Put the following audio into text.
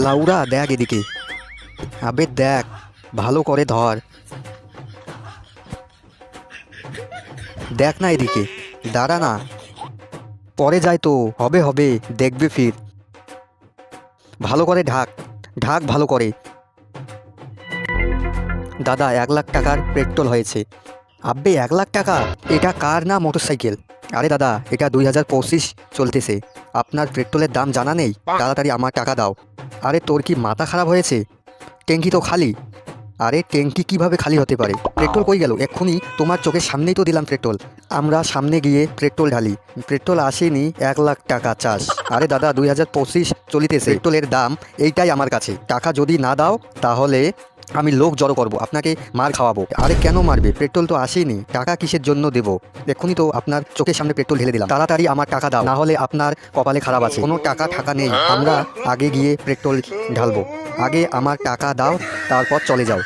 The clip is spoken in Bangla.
লাউরা দেখ এদিকে, আবে দেখ, ভালো করে ধর, দেখ না এদিকে, দাঁড়া না, পরে যায় তো, হবে হবে, দেখবে ফির, ভালো করে ঢাক, ঢাক ভালো করে। দাদা 1 লাখ টাকার পেট্রোল হয়েছে। আব্বে 1 লাখ টাকা? এটা কার না মোটরসাইকেল? আরে দাদা, এটা 2025 চলতেছে, আপনার পেট্রোলের দাম জানা নেই? তাড়াতাড়ি আমার টাকা দাও। আরে তোর কি মাথা খারাপ হয়েছে? ট্যাঙ্কি তো খালি। আরে ট্যাঙ্কি কিভাবে খালি হতে পারে? পেট্রোল কই গেল? এক্ষুনি তোমার চোখের সামনেই তো দিলাম পেট্রোল। আমরা সামনে গিয়ে পেট্রোল ঢালি, পেট্রোল আসেনি, 1 লাখ টাকা চাস? আরে দাদা 2025 চলিতেছে, পেট্রোলের দাম এইটাই আমার কাছে, টাকা যদি না দাও তাহলে আমি লোক জড়ো করব, আপনাকে মার খাওয়াবো। আরে কেন মারবে? পেট্রোল তো আসেনি, টাকা কিসের জন্য দেবো? এক্ষুনি তো আপনার চোখের সামনে পেট্রোল ঢেলে দিলাম, তাড়াতাড়ি আমার টাকা দাও, না হলে আপনার কপালে খারাপ আছে। কোনো টাকা ঠাকা নেই, আমরা আগে গিয়ে পেট্রোল ঢালবো, আগে আমার টাকা দাও, তারপর চলে যাও।